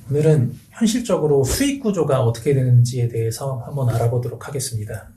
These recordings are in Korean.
오늘은 현실적으로 수익 구조가 어떻게 되는지에 대해서 한번 알아보도록 하겠습니다.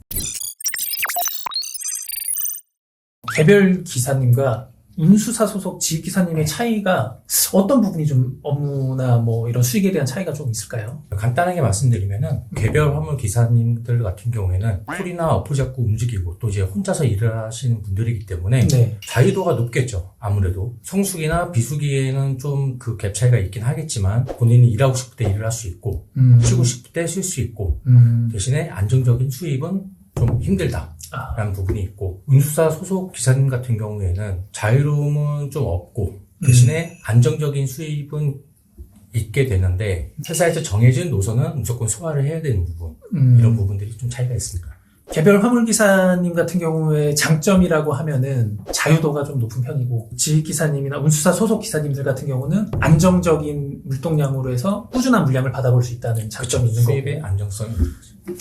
개별 기사님과 운수사 소속 지휘기사님의 차이가 어떤 부분이 좀 업무나 뭐 이런 수익에 대한 차이가 좀 있을까요? 간단하게 말씀드리면은 개별 화물 기사님들 같은 경우에는 콜이나 어플 잡고 움직이고 또 이제 혼자서 일을 하시는 분들이기 때문에 네. 자유도가 높겠죠. 아무래도 성수기나 비수기에는 좀 그 갭 차이가 있긴 하겠지만 본인이 일하고 싶을 때 일을 할 수 있고 쉬고 싶을 때 쉴 수 있고 대신에 안정적인 수입은 좀 힘들다. 라는 부분이 있고, 운수사 소속 기사님 같은 경우에는 자유로움은 좀 없고 대신에 안정적인 수입은 있게 되는데 회사에서 정해진 노선은 무조건 소화를 해야 되는 부분, 이런 부분들이 좀 차이가 있습니다. 개별 화물기사님 같은 경우에 장점이라고 하면은 자유도가 좀 높은 편이고, 지휘기사님이나 운수사 소속 기사님들 같은 경우는 안정적인 물동량으로 해서 꾸준한 물량을 받아볼 수 있다는 장점이 있는 거고, 수입의 안정성이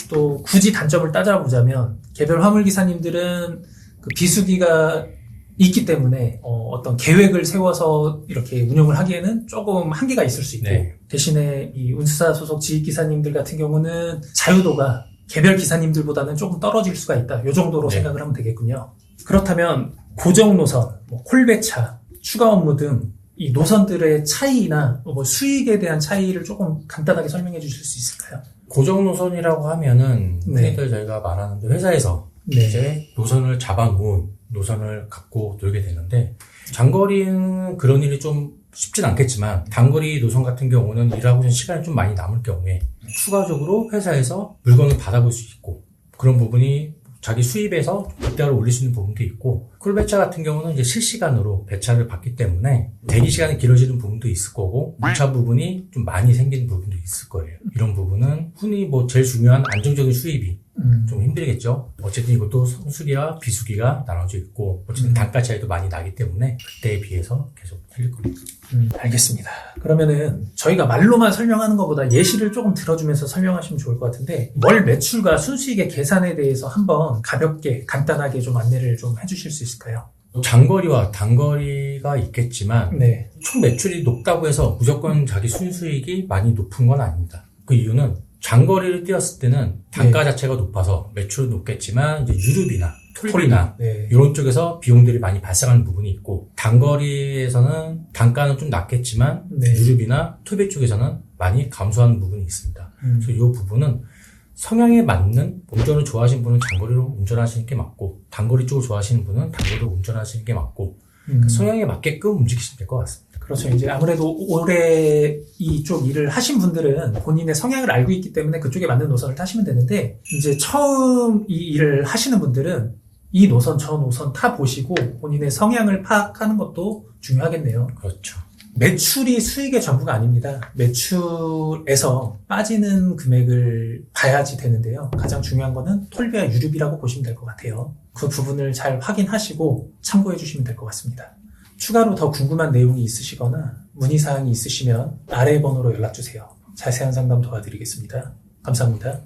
또 굳이 단점을 따져보자면 개별 화물기사님들은 그 비수기가 있기 때문에 어떤 계획을 세워서 이렇게 운영을 하기에는 조금 한계가 있을 수 있고, 네. 대신에 이 운수사 소속 지휘기사님들 같은 경우는 자유도가 개별 기사님들보다는 조금 떨어질 수가 있다. 이 정도로 생각을 하면 되겠군요. 그렇다면 고정 노선, 콜배차, 추가 업무 등 이 노선들의 차이나 뭐 수익에 대한 차이를 조금 간단하게 설명해 주실 수 있을까요? 고정 노선이라고 하면은 네. 흔히들 저희가 말하는데 회사에서 이제 노선을 잡아놓은 노선을 갖고 놀게 되는데, 장거리는 그런 일이 좀 쉽진 않겠지만 단거리 노선 같은 경우는 일하고 있는 시간이 좀 많이 남을 경우에 추가적으로 회사에서 물건을 받아볼 수 있고, 그런 부분이 자기 수입에서 극대화를 올릴 수 있는 부분도 있고, 콜배차 같은 경우는 이제 실시간으로 배차를 받기 때문에 대기 시간이 길어지는 부분도 있을 거고, 물차 부분이 좀 많이 생기는 부분도 있을 거예요. 이런 부분은 흔히 뭐 제일 중요한 안정적인 수입이 좀 힘들겠죠. 어쨌든 이것도 성수기와 비수기가 나눠져 있고, 어쨌든 단가 차이도 많이 나기 때문에 그때에 비해서 계속 틀릴 겁니다. 알겠습니다. 그러면은 저희가 말로만 설명하는 것보다 예시를 조금 들어주면서 설명하시면 좋을 것 같은데, 월 매출과 순수익의 계산에 대해서 한번 가볍게 간단하게 좀 안내를 좀 해주실 수 있을까요? 장거리와 단거리가 있겠지만 네. 총 매출이 높다고 해서 무조건 자기 순수익이 많이 높은 건 아닙니다. 그 이유는 장거리를 뛰었을 때는 단가 자체가 높아서 매출은 높겠지만 이제 유류비나 톨비나 이런 쪽에서 비용들이 많이 발생하는 부분이 있고, 단거리에서는 단가는 좀 낮겠지만 유류비나 톨비 쪽에서는 많이 감소하는 부분이 있습니다. 그래서 이 부분은 성향에 맞는, 운전을 좋아하시는 분은 장거리로 운전하시는 게 맞고, 단거리 쪽을 좋아하시는 분은 단거리로 운전하시는 게 맞고, 성향에 맞게끔 움직이시면 될 것 같습니다. 그렇죠. 이제 아무래도 오래 이쪽 일을 하신 분들은 본인의 성향을 알고 있기 때문에 그쪽에 맞는 노선을 타시면 되는데, 이제 처음 이 일을 하시는 분들은 이 노선, 저 노선 타 보시고 본인의 성향을 파악하는 것도 중요하겠네요. 그렇죠. 매출이 수익의 전부가 아닙니다. 매출에서 빠지는 금액을 봐야지 되는데요. 가장 중요한 거는 톨비와 유류비라고 보시면 될 것 같아요. 그 부분을 잘 확인하시고 참고해 주시면 될 것 같습니다. 추가로 더 궁금한 내용이 있으시거나 문의사항이 있으시면 아래 번호로 연락주세요. 자세한 상담 도와드리겠습니다. 감사합니다.